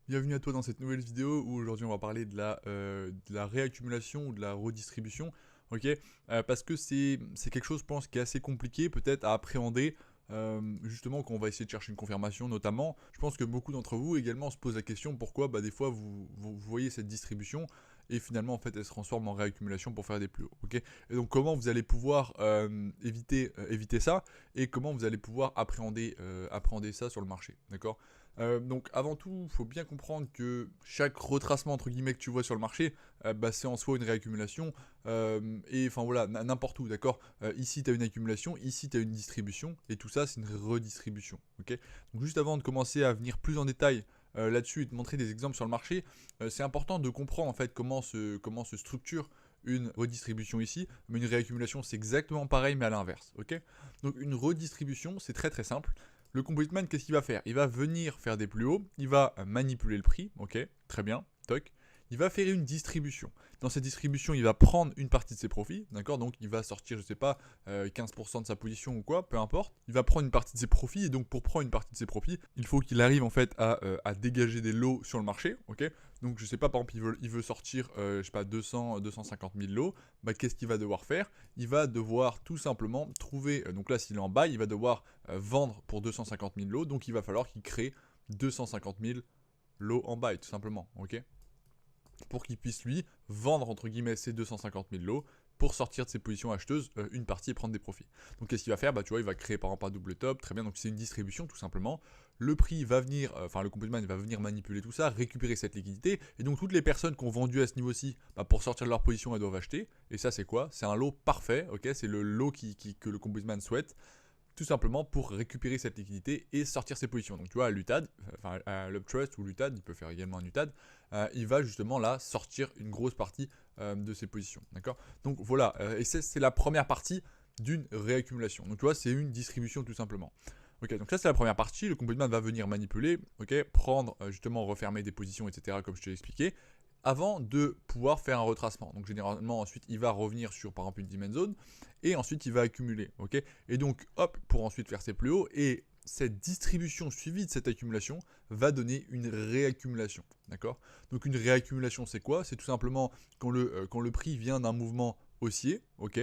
Bienvenue à toi dans cette nouvelle vidéo où aujourd'hui on va parler de la réaccumulation ou de la redistribution, ok. Parce que c'est quelque chose, je pense, qui est assez compliqué peut-être à appréhender, justement quand on va essayer de chercher une confirmation notamment. Je pense que beaucoup d'entre vous également se posent la question pourquoi des fois vous voyez cette distribution et finalement en fait elle se transforme en réaccumulation pour faire des plus hauts, ok. Et donc comment vous allez pouvoir éviter ça et comment vous allez pouvoir appréhender ça sur le marché, d'accord. Donc avant tout, il faut bien comprendre que chaque retracement entre guillemets que tu vois sur le marché, c'est en soi une réaccumulation. Et enfin voilà, n'importe où, d'accord. Ici tu as une accumulation, ici tu as une distribution, et tout ça c'est une redistribution. Ok. Donc juste avant de commencer à venir plus en détail là-dessus et de montrer des exemples sur le marché, c'est important de comprendre en fait comment se structure une redistribution ici, mais une réaccumulation c'est exactement pareil mais à l'inverse, ok. Donc une redistribution c'est très très simple. Le composite man, qu'est-ce qu'il va faire? Il va venir faire des plus hauts, il va manipuler le prix, ok, très bien, toc. Il va faire une distribution. Dans cette distribution, il va prendre une partie de ses profits, d'accord. Donc il va sortir, je sais pas, 15% de sa position ou quoi, peu importe. Il va prendre une partie de ses profits, et donc pour prendre une partie de ses profits, il faut qu'il arrive en fait à dégager des lots sur le marché, ok. Donc je sais pas, par exemple, il veut sortir, je sais pas, 250 000 lots, qu'est-ce qu'il va devoir faire? Il va devoir tout simplement trouver, donc là s'il est en bas, il va devoir vendre pour 250 000 lots, donc il va falloir qu'il crée 250 000 lots en buy, tout simplement, ok. Pour qu'il puisse lui vendre entre guillemets ses 250 000 lots pour sortir de ses positions acheteuses une partie et prendre des profits. Donc qu'est-ce qu'il va faire? Tu vois, il va créer par exemple un double top, très bien, donc c'est une distribution tout simplement. Le prix va venir, le complément va venir manipuler tout ça, récupérer cette liquidité, et donc toutes les personnes qui ont vendu à ce niveau-ci, pour sortir de leur position, elles doivent acheter. Et ça c'est quoi? C'est un lot parfait, ok, c'est le lot que le complément souhaite, tout simplement pour récupérer cette liquidité et sortir ses positions. Donc tu vois, à l'UTAD, enfin à l'Uptrust ou l'UTAD, il peut faire également un UTAD, il va justement là sortir une grosse partie de ses positions, d'accord. Donc voilà, et c'est la première partie d'une réaccumulation. Donc tu vois, c'est une distribution tout simplement. Ok, donc ça c'est la première partie, le complément va venir manipuler, ok, prendre justement, refermer des positions, etc., comme je te l'ai expliqué, avant de pouvoir faire un retracement. Donc généralement ensuite il va revenir sur par exemple une demand zone, et ensuite il va accumuler, ok. Et donc hop, pour ensuite faire ses plus hauts, et cette distribution suivie de cette accumulation va donner une réaccumulation, d'accord. Donc une réaccumulation c'est quoi? C'est tout simplement quand le prix vient d'un mouvement haussier, ok,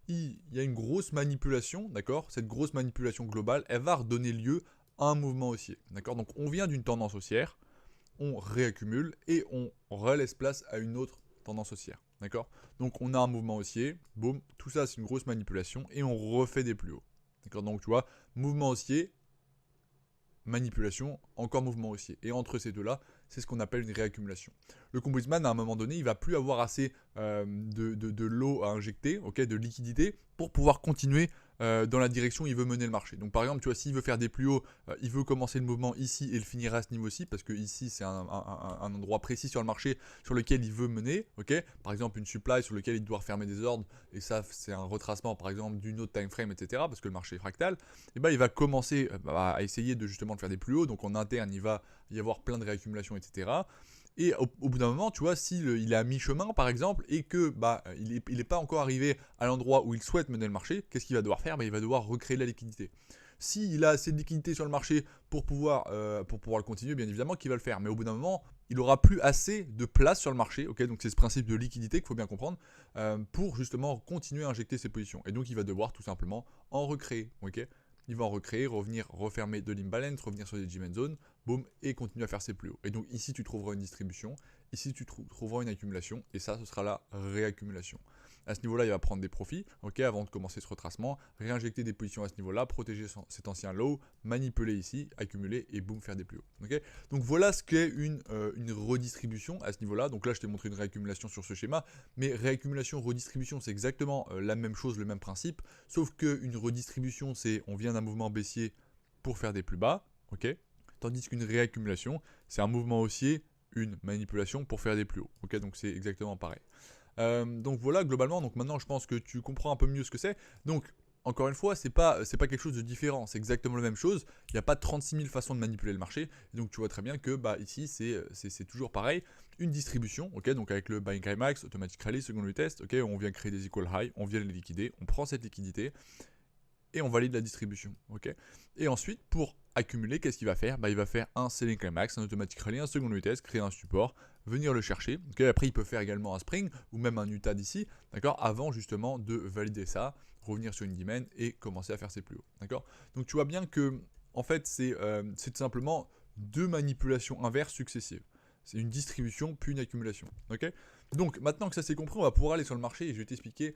il y a une grosse manipulation, d'accord. Cette grosse manipulation globale, elle va redonner lieu à un mouvement haussier, d'accord. Donc on vient d'une tendance haussière, on réaccumule et on relaisse place à une autre tendance haussière, d'accord. Donc on a un mouvement haussier, boum, tout ça c'est une grosse manipulation et on refait des plus hauts, d'accord. Donc tu vois, mouvement haussier, manipulation, encore mouvement haussier. Et entre ces deux-là, c'est ce qu'on appelle une réaccumulation. Le composite man, à un moment donné, il va plus avoir assez de l'eau à injecter, ok, de liquidité, pour pouvoir continuer dans la direction où il veut mener le marché. Donc par exemple, tu vois, s'il veut faire des plus hauts, il veut commencer le mouvement ici et le finir à ce niveau-ci, parce que ici c'est un endroit précis sur le marché sur lequel il veut mener, ok. Par exemple, une supply sur lequel il doit refermer des ordres, et ça c'est un retracement par exemple d'une autre time frame, etc., parce que le marché est fractal. Et il va commencer à essayer de justement de faire des plus hauts. Donc en interne, il va y avoir plein de réaccumulations, etc. Et au bout d'un moment, tu vois, s'il il est à mi-chemin, par exemple, et que il est pas encore arrivé à l'endroit où il souhaite mener le marché, qu'est-ce qu'il va devoir faire? Il va devoir recréer la liquidité. S'il a assez de liquidité sur le marché pour pouvoir le continuer, bien évidemment qu'il va le faire. Mais au bout d'un moment, il aura plus assez de place sur le marché, ok. Donc c'est ce principe de liquidité qu'il faut bien comprendre, pour justement continuer à injecter ses positions. Et donc il va devoir tout simplement en recréer, ok. Il va en recréer, revenir refermer de l'imbalance, revenir sur des demand zones, boum, et continuer à faire ses plus hauts. Et donc ici tu trouveras une distribution, ici tu trouveras une accumulation, et ça ce sera la réaccumulation. À ce niveau-là, il va prendre des profits, ok, avant de commencer ce retracement, réinjecter des positions à ce niveau-là, protéger cet ancien low, manipuler ici, accumuler et boum, faire des plus hauts. Ok. Donc voilà ce qu'est une redistribution à ce niveau-là. Donc là, je t'ai montré une réaccumulation sur ce schéma, mais réaccumulation, redistribution, c'est exactement la même chose, le même principe, sauf qu'une redistribution, c'est on vient d'un mouvement baissier pour faire des plus bas, ok, tandis qu'une réaccumulation, c'est un mouvement haussier, une manipulation pour faire des plus hauts, ok, donc c'est exactement pareil. Donc voilà, globalement, donc maintenant je pense que tu comprends un peu mieux ce que c'est. Donc encore une fois, c'est pas quelque chose de différent, c'est exactement la même chose. Il n'y a pas 36 000 façons de manipuler le marché. Et donc tu vois très bien que ici c'est toujours pareil. Une distribution, ok, donc avec le buying high max, automatic rally, secondary test, ok, on vient créer des equal high, on vient les liquider, on prend cette liquidité, et on valide la distribution. Ok. Et ensuite, pour accumuler, qu'est-ce qu'il va faire? Il va faire un selling climax, un automatic rally, un second retest, créer un support, venir le chercher. Okay, après, il peut faire également un spring ou même un UTA d'ici, d'accord, avant justement de valider ça, revenir sur une demand et commencer à faire ses plus hauts. D'accord. Donc tu vois bien que en fait, c'est tout simplement deux manipulations inverses successives. C'est une distribution puis une accumulation. Ok. Donc maintenant que ça c'est compris, on va pouvoir aller sur le marché et je vais t'expliquer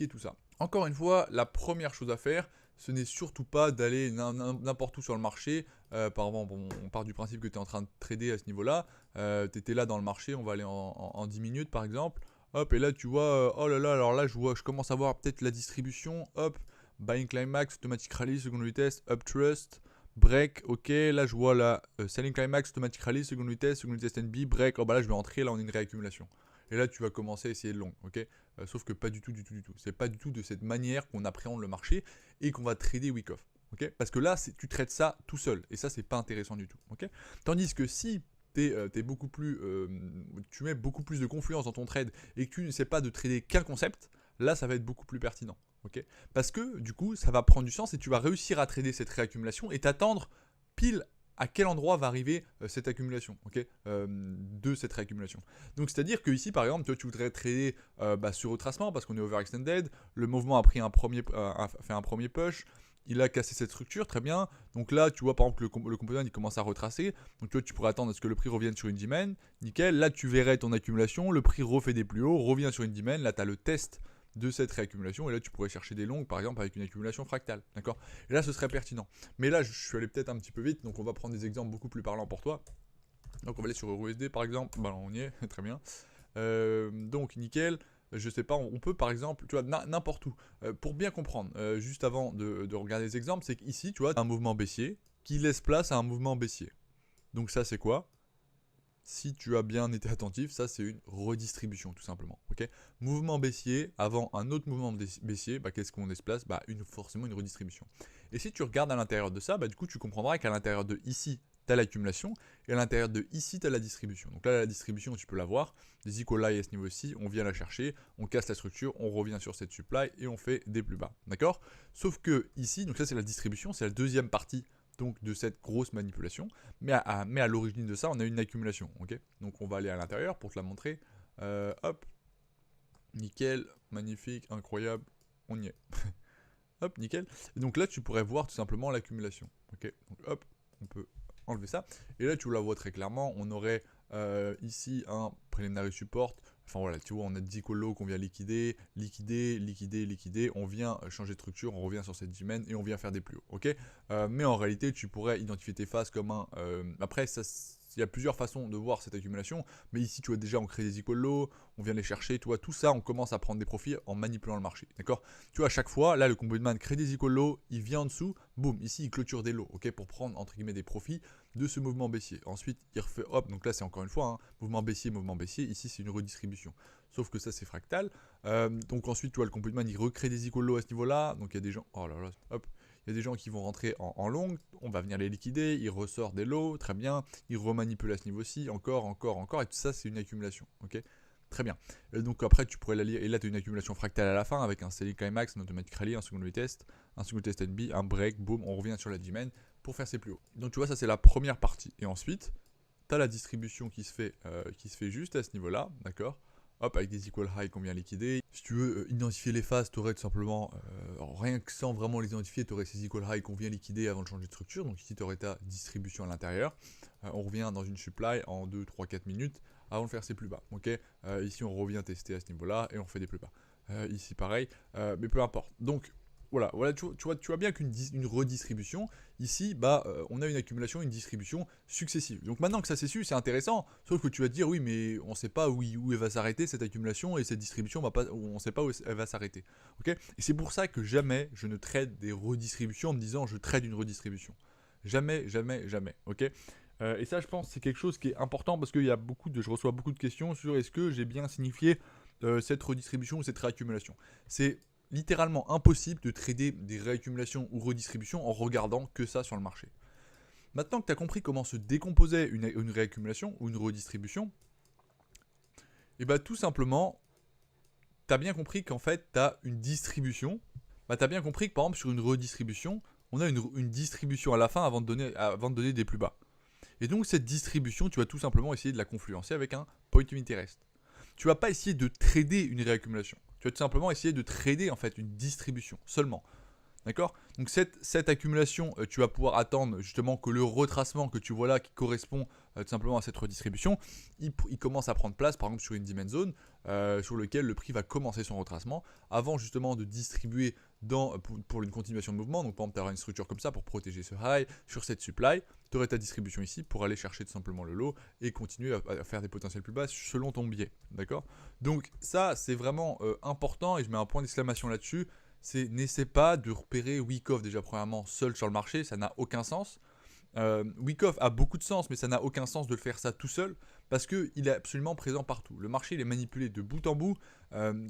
tout ça. Encore une fois, la première chose à faire, ce n'est surtout pas d'aller n'importe où sur le marché. Par exemple, on part du principe que tu es en train de trader à ce niveau-là. Tu étais là dans le marché, on va aller en 10 minutes par exemple. Hop, et là tu vois, oh là là, alors là je commence à voir peut-être la distribution. Hop, buying climax, automatic rally, second retest, up trust. Break, ok, là je vois la selling climax, automatic rally, second retest NB, break, oh bah là je vais entrer, là on a une réaccumulation. Et là tu vas commencer à essayer de long, ok. Sauf que pas du tout. C'est pas du tout de cette manière qu'on appréhende le marché et qu'on va trader week off, ok. Parce que là tu traites ça tout seul et ça c'est pas intéressant du tout, ok. Tandis que si t'es beaucoup plus, tu mets beaucoup plus de confluence dans ton trade et que tu ne sais pas de trader qu'un concept, là ça va être beaucoup plus pertinent. Okay, parce que du coup, ça va prendre du sens et tu vas réussir à trader cette réaccumulation et t'attendre pile à quel endroit va arriver cette accumulation, ok, de cette réaccumulation. Donc c'est-à-dire que ici, par exemple, tu voudrais trader sur retracement parce qu'on est overextended, le mouvement a pris fait un premier push, il a cassé cette structure, très bien. Donc là, tu vois par exemple que le composant il commence à retracer. Donc tu pourrais attendre à ce que le prix revienne sur une demand, nickel. Là, tu verrais ton accumulation, le prix refait des plus hauts, revient sur une demand, là tu as le test de cette réaccumulation, et là tu pourrais chercher des longues par exemple avec une accumulation fractale, d'accord. Et là ce serait pertinent, mais là je suis allé peut-être un petit peu vite, donc on va prendre des exemples beaucoup plus parlants pour toi. Donc on va aller sur EURUSD par exemple, on y est, très bien. Donc nickel, je sais pas, on peut par exemple, tu vois, n'importe où, pour bien comprendre, juste avant de regarder les exemples, c'est qu'ici tu vois un mouvement baissier qui laisse place à un mouvement baissier. Donc ça c'est quoi? Si tu as bien été attentif, ça c'est une redistribution tout simplement. Okay, mouvement baissier avant un autre mouvement baissier, qu'est-ce qu'on laisse place? Forcément une redistribution. Et si tu regardes à l'intérieur de ça, du coup tu comprendras qu'à l'intérieur de ici, tu as l'accumulation et à l'intérieur de ici, tu as la distribution. Donc là, la distribution, tu peux la voir. Des equal high à ce niveau-ci, on vient la chercher, on casse la structure, on revient sur cette supply et on fait des plus bas. D'accord? Sauf que ici, donc ça c'est la distribution, c'est la deuxième partie donc de cette grosse manipulation, mais à l'origine de ça, on a une accumulation, ok. Donc on va aller à l'intérieur pour te la montrer. Hop, nickel, magnifique, incroyable, on y est. Hop, nickel. Et donc là, tu pourrais voir tout simplement l'accumulation, ok. Donc hop, on peut enlever ça. Et là, tu la vois très clairement, on aurait ici un preliminary support. Enfin voilà, tu vois, on a 10 colos qu'on vient liquider, on vient changer de structure, on revient sur cette demand et on vient faire des plus hauts, ok. Mais en réalité, tu pourrais identifier tes phases comme un... après, il y a plusieurs façons de voir cette accumulation, mais ici, tu vois déjà, on crée des equal lows, on vient les chercher, tu vois, tout ça, on commence à prendre des profits en manipulant le marché, d'accord. Tu vois, à chaque fois, là, le combo de man crée des equal lows, il vient en dessous, boum, ici, il clôture des lows, ok, pour prendre, entre guillemets, des profits de ce mouvement baissier. Ensuite, il refait, hop, donc là, c'est encore une fois, mouvement baissier, ici, c'est une redistribution. Sauf que ça, c'est fractal. Donc ensuite, tu vois, le combo de man, il recrée des equal lows à ce niveau-là, donc il y a des gens, oh là là, hop, il y a des gens qui vont rentrer en longue, on va venir les liquider, ils ressortent des lots, très bien, ils remanipulent à ce niveau-ci, encore, et tout ça c'est une accumulation, ok. Très bien. Et donc après tu pourrais la lire, et là tu as une accumulation fractale à la fin avec un selling climax, un automatic rally, un second retest, un second test NB, un break, boom, on revient sur la demand pour faire ses plus hauts. Donc tu vois, ça c'est la première partie. Et ensuite, tu as la distribution qui se fait juste à ce niveau-là, d'accord. Hop, avec des equal high qu'on vient liquider. Si tu veux identifier les phases, tu aurais tout simplement, rien que sans vraiment les identifier, tu aurais ces equal high qu'on vient liquider avant de changer de structure. Donc ici, tu aurais ta distribution à l'intérieur. On revient dans une supply en 2, 3, 4 minutes avant de faire ses plus bas. Okay, ici, on revient tester à ce niveau-là et on fait des plus bas. Ici, pareil, mais peu importe. Donc, voilà, tu vois bien qu'une redistribution, ici, on a une accumulation, une distribution successive. Donc maintenant que ça c'est su, c'est intéressant, sauf que tu vas te dire, oui, mais on ne sait pas où elle va s'arrêter, cette accumulation, et cette distribution, on ne sait pas où elle va s'arrêter. Okay, et c'est pour ça que jamais je ne trade des redistributions en me disant, je trade une redistribution. Jamais, ok. Et ça, je pense, c'est quelque chose qui est important, parce que je reçois beaucoup de questions sur est-ce que j'ai bien signifié cette redistribution ou cette réaccumulation. C'est littéralement impossible de trader des réaccumulations ou redistributions en regardant que ça sur le marché. Maintenant que tu as compris comment se décomposait une réaccumulation ou une redistribution, et tout simplement, tu as bien compris qu'en fait, tu as une distribution, bah, tu as bien compris que par exemple sur une redistribution, on a une distribution à la fin avant de donner des plus bas. Et donc cette distribution, tu vas tout simplement essayer de la confluencer avec un point of interest. Tu vas pas essayer de trader une réaccumulation. Tu vas tout simplement essayer de trader en fait une distribution seulement. D'accord? Donc cette accumulation, tu vas pouvoir attendre justement que le retracement que tu vois là, qui correspond tout simplement à cette redistribution, il commence à prendre place, par exemple sur une demand zone, sur lequel le prix va commencer son retracement, avant justement de distribuer pour une continuation de mouvement. Donc par exemple, tu auras une structure comme ça pour protéger ce high, sur cette supply, tu aurais ta distribution ici pour aller chercher tout simplement le low et continuer à faire des potentiels plus bas selon ton biais. D'accord? Donc ça, c'est vraiment important et je mets un point d'exclamation là-dessus. N'essaie pas de repérer Wyckoff déjà premièrement seul sur le marché, ça n'a aucun sens. Wyckoff a beaucoup de sens, mais ça n'a aucun sens de le faire ça tout seul parce qu'il est absolument présent partout. Le marché il est manipulé de bout en bout,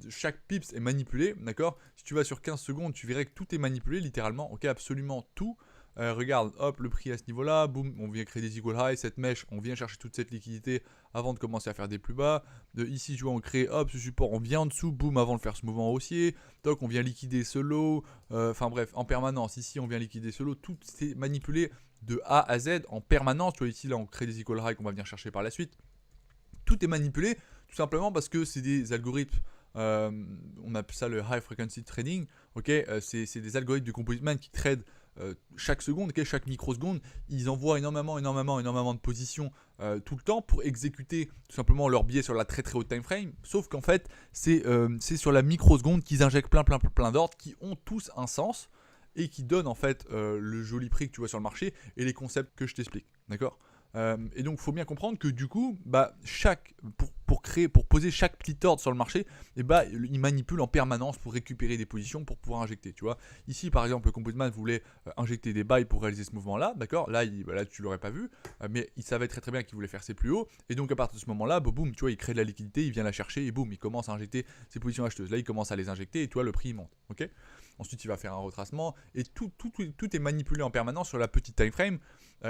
chaque pips est manipulé, d'accord? Si tu vas sur 15 secondes, tu verrais que tout est manipulé littéralement, ok, absolument tout. Regarde, hop, le prix à ce niveau-là, boum, on vient créer des equal highs, cette mèche, on vient chercher toute cette liquidité avant de commencer à faire des plus bas. Ici, tu vois, on crée, hop, ce support, on vient en dessous, boum, avant de faire ce mouvement haussier. Donc, on vient liquider ce lot. Enfin bref, en permanence, ici, on vient liquider ce lot. Tout est manipulé de A à Z en permanence. Tu vois, ici, là, on crée des equal highs qu'on va venir chercher par la suite. Tout est manipulé, tout simplement parce que c'est des algorithmes. On appelle ça le high frequency trading. Ok, c'est des algorithmes du composite man qui tradent chaque seconde, okay, chaque microseconde, ils envoient énormément de positions tout le temps pour exécuter tout simplement leur biais sur la très très haute time frame. Sauf qu'en fait, c'est sur la microseconde qu'ils injectent plein d'ordres qui ont tous un sens et qui donnent en fait le joli prix que tu vois sur le marché et les concepts que je t'explique. D'accord? Et donc, il faut bien comprendre que du coup, bah, pour poser chaque petit ordre sur le marché, et bah, il manipule en permanence pour récupérer des positions pour pouvoir injecter. Tu vois, ici, par exemple, le Composite Man voulait injecter des buys pour réaliser ce mouvement-là, d'accord? Là, tu l'aurais pas vu, mais il savait très très bien qu'il voulait faire ses plus hauts. Et donc, à partir de ce moment-là, boum, tu vois, il crée de la liquidité, il vient la chercher et boum, il commence à injecter ses positions acheteuses. Là, il commence à les injecter et tu vois, le prix il monte. Ok? Ensuite, il va faire un retracement et tout est manipulé en permanence sur la petite time frame.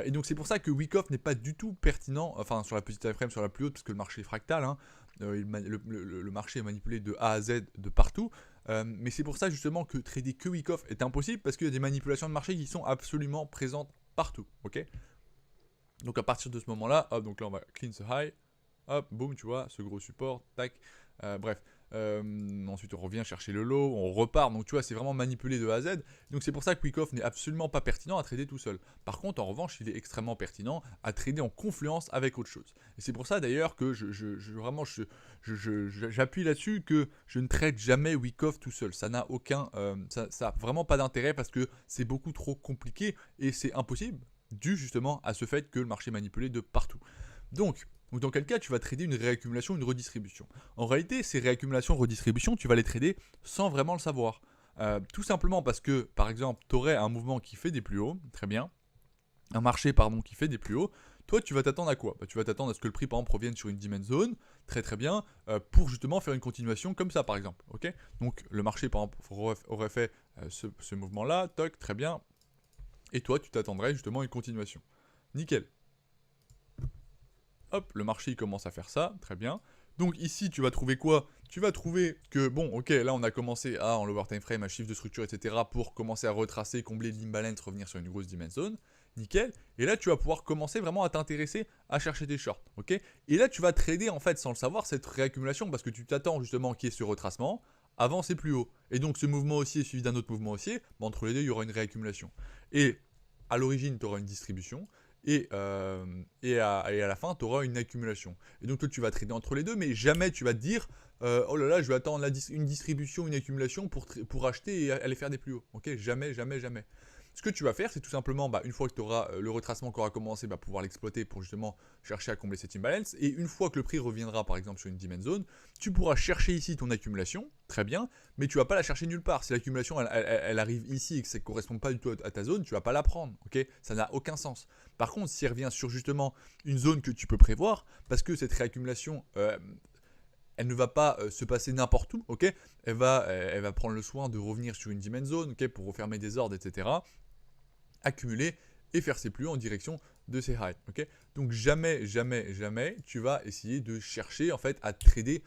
Et donc, c'est pour ça que Wyckoff n'est pas du tout pertinent, enfin, sur la petite time frame, sur la plus haute, parce que le marché est fractal. Hein, le marché est manipulé de A à Z de partout. Mais c'est pour ça justement que trader que Wyckoff est impossible parce qu'il y a des manipulations de marché qui sont absolument présentes partout. Ok? Donc, à partir de ce moment-là, hop, donc là, on va clean ce high. Hop, boum, tu vois, ce gros support, tac. Bref. Ensuite, on revient chercher le lot, on repart. Donc, tu vois, c'est vraiment manipulé de A à Z. Donc, c'est pour ça que Wyckoff n'est absolument pas pertinent à trader tout seul. Par contre, en revanche, il est extrêmement pertinent à trader en confluence avec autre chose. Et c'est pour ça d'ailleurs que j'appuie là-dessus que je ne trade jamais Wyckoff tout seul. Ça n'a ça a vraiment pas d'intérêt parce que c'est beaucoup trop compliqué et c'est impossible dû justement à ce fait que le marché est manipulé de partout. Donc, dans quel cas tu vas trader une réaccumulation, une redistribution. En réalité, ces réaccumulations, redistributions, tu vas les trader sans vraiment le savoir. Tout simplement parce que, par exemple, tu aurais un mouvement qui fait des plus hauts, très bien, un marché pardon, qui fait des plus hauts. Toi, tu vas t'attendre à quoi? Tu vas t'attendre à ce que le prix, par exemple, revienne sur une demand zone, très très bien, pour justement faire une continuation comme ça, par exemple. Ok? Donc, le marché, par exemple, aurait fait ce mouvement-là, toc, très bien, et toi, tu t'attendrais justement à une continuation. Nickel. Hop, le marché il commence à faire ça, très bien. Donc ici, tu vas trouver quoi? Tu vas trouver que, bon, ok, là on a commencé en lower time frame, à chiffre de structure, etc. pour commencer à retracer, combler l'imbalance, revenir sur une grosse demand zone. Nickel. Et là, tu vas pouvoir commencer vraiment à t'intéresser à chercher des shorts, ok? Et là, tu vas trader, en fait, sans le savoir, cette réaccumulation parce que tu t'attends justement qu'il y ait ce retracement. Avant, c'est plus haut. Et donc, ce mouvement haussier suivi d'un autre mouvement haussier, entre les deux, il y aura une réaccumulation. Et à l'origine, tu auras une distribution. Et à la fin, tu auras une accumulation. Et donc, toi, tu vas trader entre les deux, mais jamais tu vas te dire oh là là, je vais attendre une distribution, une accumulation pour acheter et aller faire des plus hauts. Ok? Jamais, jamais, jamais. Ce que tu vas faire, c'est tout simplement, une fois que tu auras le retracement qui aura commencé, pouvoir l'exploiter pour justement chercher à combler cette imbalance. Et une fois que le prix reviendra, par exemple, sur une demand zone, tu pourras chercher ici ton accumulation, très bien, mais tu ne vas pas la chercher nulle part. Si l'accumulation, elle arrive ici et que ça ne correspond pas du tout à ta zone, tu ne vas pas la prendre, ok? Ça n'a aucun sens. Par contre, si elle revient sur justement une zone que tu peux prévoir, parce que cette réaccumulation, elle ne va pas se passer n'importe où, ok? Elle va prendre le soin de revenir sur une demand zone, ok, pour refermer des ordres, etc. Accumuler et faire ses plus hauts en direction de ces highs, ok. Donc jamais, jamais, jamais, tu vas essayer de chercher en fait à trader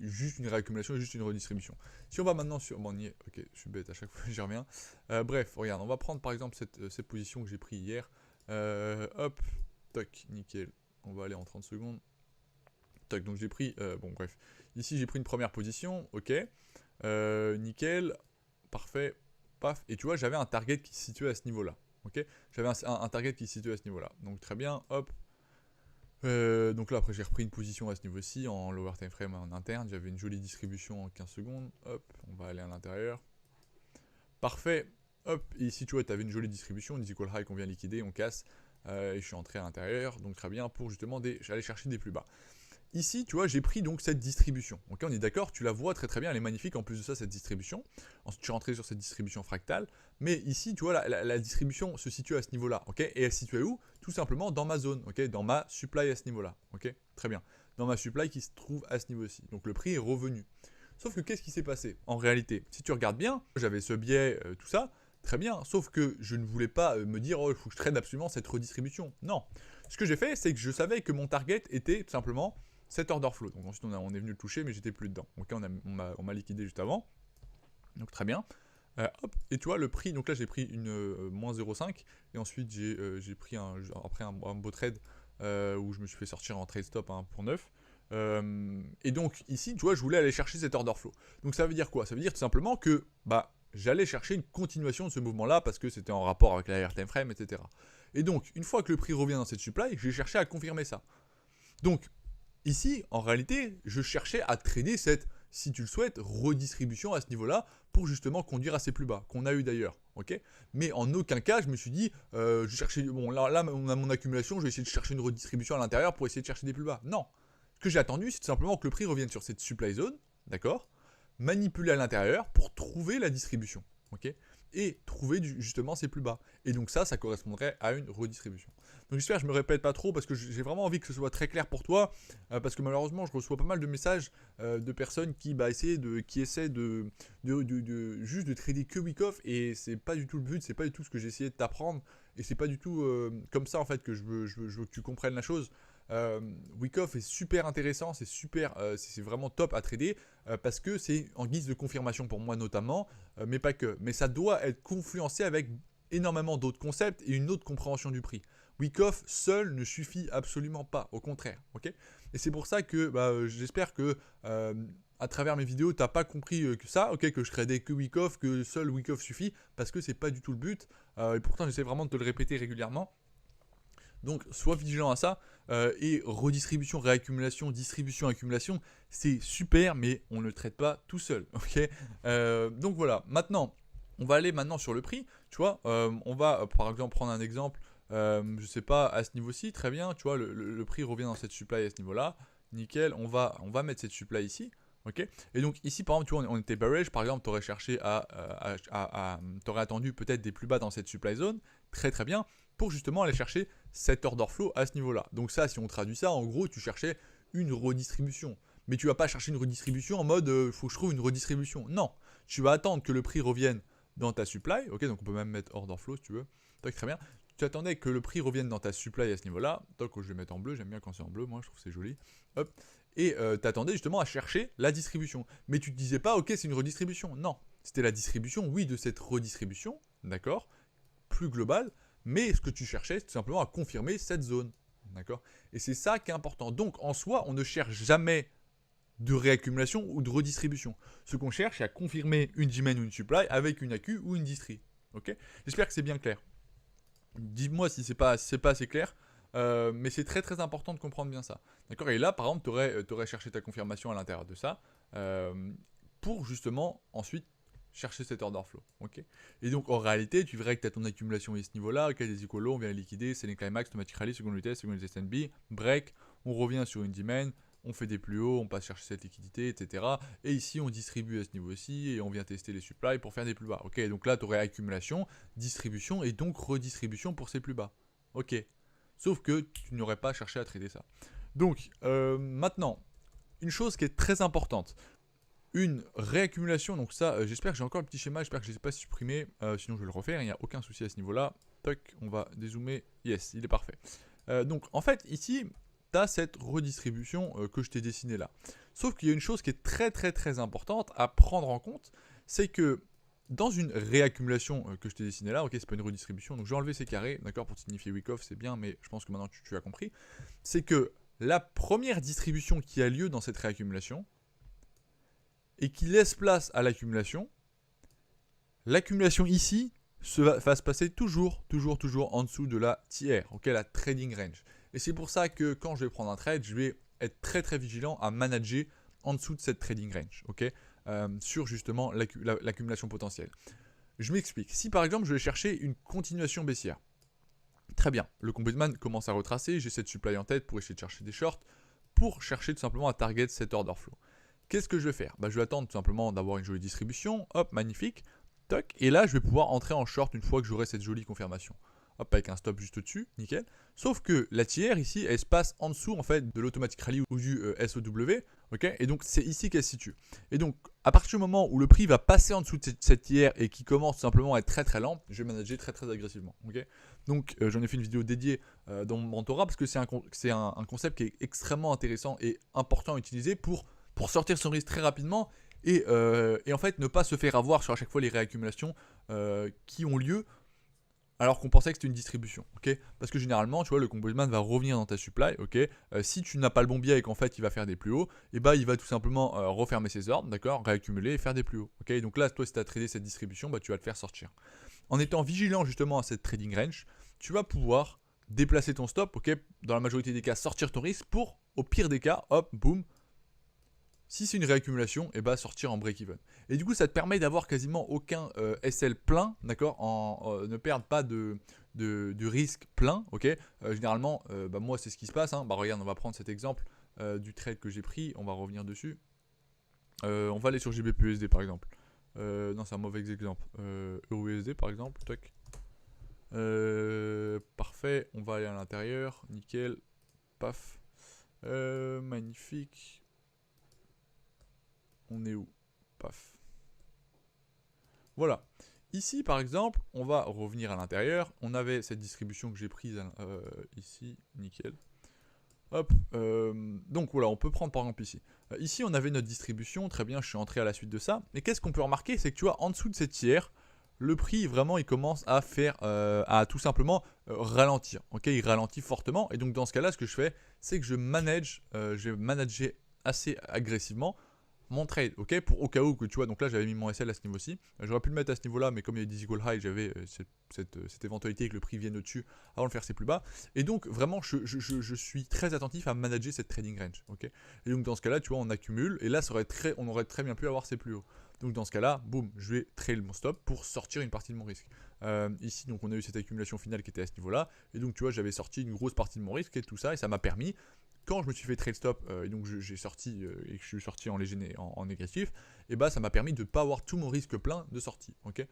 juste une réaccumulation et juste une redistribution. Si on va maintenant sur, bon, on y est, ok, je suis bête à chaque fois, j'y reviens. Bref, regarde, on va prendre par exemple cette position que j'ai pris hier. Hop, toc, nickel. On va aller en 30 secondes. Toc, donc j'ai pris, bon bref, ici j'ai pris une première position, ok. Nickel, parfait, paf. Et tu vois, j'avais un target qui se situait à ce niveau-là. Ok, j'avais un target qui se situait à ce niveau-là. Donc très bien, hop. Donc là, après, j'ai repris une position à ce niveau-ci en lower time frame en interne. J'avais une jolie distribution en 15 secondes. Hop, on va aller à l'intérieur. Parfait. Hop, et ici, tu vois, tu avais une jolie distribution, une equal high qu'on vient liquider, on casse. Et je suis entré à l'intérieur. Donc très bien, pour justement, j'allais chercher des plus bas. Ici, tu vois, j'ai pris donc cette distribution. Ok, on est d'accord, tu la vois très très bien, elle est magnifique en plus de ça, cette distribution. Ensuite, je suis rentré sur cette distribution fractale. Mais ici, tu vois, la distribution se situe à ce niveau-là. Ok, et elle se situe où? Tout simplement dans ma zone, ok, dans ma supply à ce niveau-là. Ok, très bien. Dans ma supply qui se trouve à ce niveau-ci. Donc le prix est revenu. Sauf que qu'est-ce qui s'est passé? En réalité, si tu regardes bien, j'avais ce biais, tout ça, très bien. Sauf que je ne voulais pas me dire, oh, il faut que je trade absolument cette redistribution. Non. Ce que j'ai fait, c'est que je savais que mon target était tout simplement cet order flow. Donc ensuite on est venu le toucher mais j'étais plus dedans. Ok, on m'a liquidé juste avant. Donc très bien. Hop, et tu vois le prix, donc là j'ai pris une moins 0,5 et ensuite j'ai pris après un beau trade où je me suis fait sortir en trade stop pour 9. Et donc ici tu vois je voulais aller chercher cet order flow. Donc ça veut dire quoi? Ça veut dire tout simplement que bah j'allais chercher une continuation de ce mouvement là parce que c'était en rapport avec la time frame, etc. Et donc une fois que le prix revient dans cette supply, j'ai cherché à confirmer ça. Donc ici, en réalité, je cherchais à trader cette, si tu le souhaites, redistribution à ce niveau-là pour justement conduire à ces plus bas, qu'on a eu d'ailleurs, ok. Mais en aucun cas, je me suis dit, je cherchais, bon là, on a mon accumulation, je vais essayer de chercher une redistribution à l'intérieur pour essayer de chercher des plus bas. Non. Ce que j'ai attendu, c'est tout simplement que le prix revienne sur cette supply zone, d'accord, manipuler à l'intérieur pour trouver la distribution, ok, et trouver justement ces plus bas. Et donc ça correspondrait à une redistribution. Donc j'espère que je me répète pas trop parce que j'ai vraiment envie que ce soit très clair pour toi parce que malheureusement je reçois pas mal de messages de personnes qui essaient de juste de trader que week off et c'est pas du tout le but, c'est pas du tout ce que j'ai essayé de t'apprendre et c'est pas du tout comme ça en fait que je veux que tu comprennes la chose. Week off est super intéressant, c'est super, c'est vraiment top à trader parce que c'est en guise de confirmation pour moi notamment, mais pas que. Mais ça doit être confluencé avec énormément d'autres concepts et une autre compréhension du prix. Week off seul ne suffit absolument pas, au contraire, ok. Et c'est pour ça que j'espère que à travers mes vidéos, tu n'as pas compris que ça, ok, que je tradais que week off, que seul week off suffit, parce que c'est pas du tout le but. Et pourtant, j'essaie vraiment de te le répéter régulièrement. Donc, sois vigilant à ça. Et redistribution, réaccumulation, distribution, accumulation, c'est super, mais on ne le traite pas tout seul. Ok. Donc voilà. Maintenant, on va aller maintenant sur le prix. Tu vois, on va par exemple prendre un exemple. Je sais pas, à ce niveau-ci, très bien. Tu vois, le prix revient dans cette supply à ce niveau-là. Nickel. On va mettre cette supply ici. Ok. Et donc ici, par exemple, tu vois, on était bearish. Par exemple, tu aurais cherché t'aurais attendu peut-être des plus bas dans cette supply zone. Très très bien. Pour justement aller chercher cet order flow à ce niveau-là. Donc ça, si on traduit ça, en gros, tu cherchais une redistribution. Mais tu vas pas chercher une redistribution en mode faut que je trouve une redistribution. Non, tu vas attendre que le prix revienne dans ta supply. Ok, donc on peut même mettre order flow si tu veux. Donc très bien. Tu attendais que le prix revienne dans ta supply à ce niveau-là. Donc je vais mettre en bleu, j'aime bien quand c'est en bleu, moi je trouve que c'est joli. Hop. Et tu attendais justement à chercher la distribution. Mais tu te disais pas, ok, c'est une redistribution. Non, c'était la distribution, oui, de cette redistribution, d'accord, plus globale. Mais ce que tu cherchais, c'est tout simplement à confirmer cette zone. D'accord. Et c'est ça qui est important. Donc, en soi, on ne cherche jamais de réaccumulation ou de redistribution. Ce qu'on cherche, c'est à confirmer une demand ou une supply avec une AQ ou une distri. Ok. J'espère que c'est bien clair. Dis-moi si c'est pas assez clair. Mais c'est très très important de comprendre bien ça. D'accord. Et là, par exemple, tu aurais cherché ta confirmation à l'intérieur de ça pour justement ensuite chercher cet order flow, ok. Et donc en réalité, tu verrais que tu as ton accumulation à ce niveau-là, ok, des equal low, on vient liquider, selling climax, automatic rally, seconde vitesse, SNB, break, on revient sur une demand, on fait des plus hauts, on passe chercher cette liquidité, etc. Et ici, on distribue à ce niveau-ci et on vient tester les supplies pour faire des plus bas, ok. Donc là, tu aurais accumulation, distribution et donc redistribution pour ces plus bas, ok. Sauf que tu n'aurais pas cherché à trader ça. Donc maintenant, une chose qui est très importante. une réaccumulation. Donc ça, j'espère que j'ai encore le petit schéma, j'espère que je ne les ai pas supprimés, sinon je vais le refaire, il n'y a aucun souci à ce niveau-là. Toc, on va dézoomer, yes, il est parfait. Donc en fait, ici, tu as cette redistribution que je t'ai dessinée là. Sauf qu'il y a une chose qui est très très très importante à prendre en compte, c'est que dans une réaccumulation que je t'ai dessinée là, ok, c'est pas une redistribution, donc je vais enlever ces carrés, d'accord, pour signifier week off, c'est bien, mais je pense que maintenant tu as compris, c'est que la première distribution qui a lieu dans cette réaccumulation, et qui laisse place à l'accumulation, l'accumulation ici va se passer toujours en dessous de la TR, ok, la trading range. Et c'est pour ça que quand je vais prendre un trade, je vais être très très vigilant à manager en dessous de cette trading range, ok, sur justement l'accumulation potentielle. Je m'explique. Si par exemple je vais chercher une continuation baissière, très bien, le Composeman commence à retracer, j'ai cette supply en tête pour essayer de chercher des shorts, pour chercher tout simplement à target cet order flow. Qu'est-ce que je vais faire? Je vais attendre tout simplement d'avoir une jolie distribution, hop, magnifique, toc, et là je vais pouvoir entrer en short une fois que j'aurai cette jolie confirmation. Hop, avec un stop juste au-dessus, nickel. Sauf que la tiers ici, elle se passe en dessous en fait de l'automatic rally ou du SOW, ok, et donc c'est ici qu'elle se situe. Et donc à partir du moment où le prix va passer en dessous de cette tiers et qui commence tout simplement à être très très lent, je vais manager très très agressivement, ok. Donc j'en ai fait une vidéo dédiée dans mon mentorat parce que c'est un concept qui est extrêmement intéressant et important à utiliser pour sortir son risque très rapidement et en fait ne pas se faire avoir sur à chaque fois les réaccumulations qui ont lieu alors qu'on pensait que c'était une distribution, ok. Parce que généralement, tu vois, le Composeman va revenir dans ta supply, ok. Si tu n'as pas le bon biais et qu'en fait il va faire des plus hauts, et il va tout simplement refermer ses ordres, d'accord, réaccumuler et faire des plus hauts, ok. Donc là, toi, si tu as tradé cette distribution, tu vas te faire sortir. En étant vigilant justement à cette trading range, tu vas pouvoir déplacer ton stop, ok, dans la majorité des cas, sortir ton risque pour, au pire des cas, hop, boum, si c'est une réaccumulation, sortir en break-even. Et du coup, ça te permet d'avoir quasiment aucun SL plein, d'accord, ne perdre pas de risque plein, ok. Généralement, moi, c'est ce qui se passe. Hein. Regarde, on va prendre cet exemple du trade que j'ai pris, on va revenir dessus. On va aller sur GBPUSD par exemple. Non, c'est un mauvais exemple. EURUSD par exemple, toc. Parfait, on va aller à l'intérieur, nickel, paf. Magnifique. On est où? Paf. Voilà. Ici, par exemple, on va revenir à l'intérieur. On avait cette distribution que j'ai prise ici. Nickel. Hop. Donc voilà, on peut prendre par exemple ici. Ici, on avait notre distribution. Très bien, je suis entré à la suite de ça. Et qu'est-ce qu'on peut remarquer? C'est que tu vois, en dessous de cette tiers, le prix, vraiment, il commence à faire, à tout simplement ralentir. Ok, il ralentit fortement. Et donc, dans ce cas-là, ce que je fais, c'est que je vais manager assez agressivement mon trade, ok, pour au cas où que tu vois, donc là j'avais mis mon SL à ce niveau-ci, j'aurais pu le mettre à ce niveau-là, mais comme il y a des equal high, j'avais cette éventualité que le prix vienne au-dessus avant de faire ses plus bas, et donc vraiment je suis très attentif à manager cette trading range, ok, et donc dans ce cas-là, tu vois, on accumule, et là on aurait très bien pu avoir ses plus hauts, donc dans ce cas-là, boum, je vais trail mon stop pour sortir une partie de mon risque. Ici, donc on a eu cette accumulation finale qui était à ce niveau-là, et donc tu vois, j'avais sorti une grosse partie de mon risque et tout ça, et ça m'a permis quand je me suis fait trail stop et donc j'ai sorti et que je suis sorti en léger en négatif, et ça m'a permis de ne pas avoir tout mon risque plein de sortie. Okay,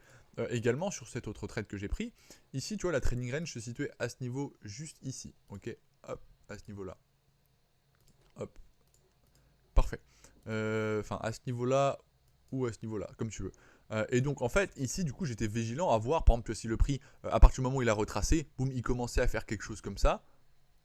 également sur cet autre trade que j'ai pris, ici tu vois la trading range se situait à ce niveau juste ici. Ok, hop, à ce niveau là. Hop, parfait. Enfin à ce niveau là ou à ce niveau là, comme tu veux. Et donc en fait ici du coup j'étais vigilant à voir par exemple si le prix à partir du moment où il a retracé, boum, il commençait à faire quelque chose comme ça,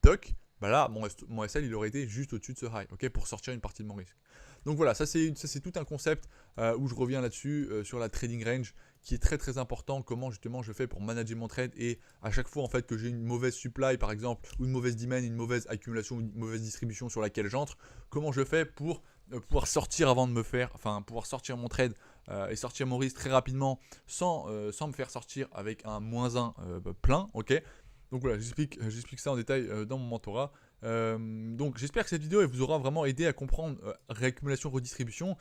toc, là, mon SL, il aurait été juste au-dessus de ce high, ok, pour sortir une partie de mon risque. Donc voilà, ça c'est tout un concept où je reviens là-dessus, sur la trading range, qui est très très important, comment justement je fais pour manager mon trade, et à chaque fois en fait que j'ai une mauvaise supply par exemple, ou une mauvaise demand, une mauvaise accumulation, une mauvaise distribution sur laquelle j'entre, comment je fais pour pouvoir sortir avant de me faire, enfin pouvoir sortir mon trade et sortir mon risque très rapidement sans me faire sortir avec un -1 plein, ok. Donc voilà, j'explique ça en détail dans mon mentorat. Donc j'espère que cette vidéo elle vous aura vraiment aidé à comprendre réaccumulation, redistribution.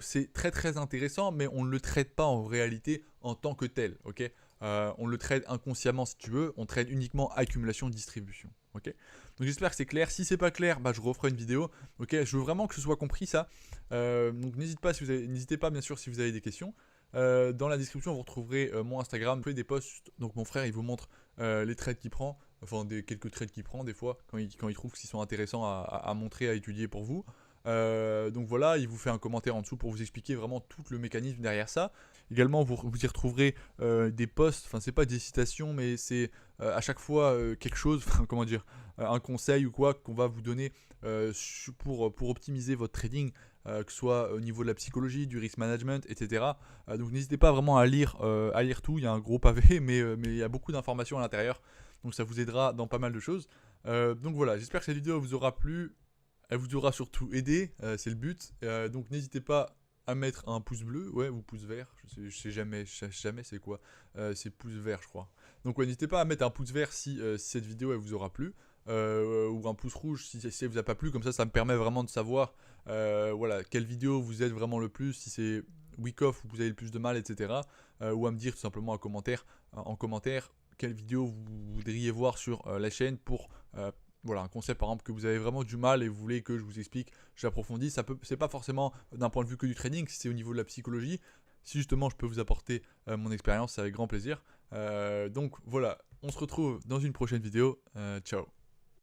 C'est très très intéressant, mais on ne le traite pas en réalité en tant que tel. Ok, on le trade inconsciemment si tu veux, on trade uniquement accumulation, distribution. Ok, donc j'espère que c'est clair. Si c'est pas clair, je referai une vidéo. Ok, je veux vraiment que ce soit compris ça. Donc n'hésitez pas bien sûr si vous avez des questions. Dans la description vous retrouverez mon Instagram, je fais des posts, donc mon frère il vous montre les trades qu'il prend, enfin quelques trades qu'il prend des fois quand il trouve qu'ils sont intéressants à montrer, à étudier pour vous. Donc voilà, il vous fait un commentaire en dessous pour vous expliquer vraiment tout le mécanisme derrière ça. Également, vous y retrouverez des posts, enfin c'est pas des citations, mais c'est à chaque fois quelque chose, comment dire, un conseil ou quoi qu'on va vous donner pour optimiser votre trading, que ce soit au niveau de la psychologie, du risk management, etc. Donc n'hésitez pas vraiment à lire tout, il y a un gros pavé, mais il y a beaucoup d'informations à l'intérieur, donc ça vous aidera dans pas mal de choses. Donc voilà, j'espère que cette vidéo vous aura plu. Elle vous aura surtout aidé, c'est le but. Donc n'hésitez pas à mettre un pouce bleu, ouais, ou pouce vert, je sais jamais, c'est quoi. C'est pouce vert, je crois. Donc ouais, n'hésitez pas à mettre un pouce vert si cette vidéo elle vous aura plu, ou un pouce rouge si elle vous a pas plu. Comme ça me permet vraiment de savoir, voilà, quelle vidéo vous aide vraiment le plus, si c'est week off où vous avez le plus de mal, etc. Ou à me dire tout simplement en commentaire quelle vidéo vous voudriez voir sur la chaîne pour voilà, un concept par exemple que vous avez vraiment du mal et vous voulez que je vous explique, j'approfondis. C'est pas forcément d'un point de vue que du trading, si c'est au niveau de la psychologie. Si justement je peux vous apporter mon expérience, c'est avec grand plaisir. Donc voilà, on se retrouve dans une prochaine vidéo. Ciao.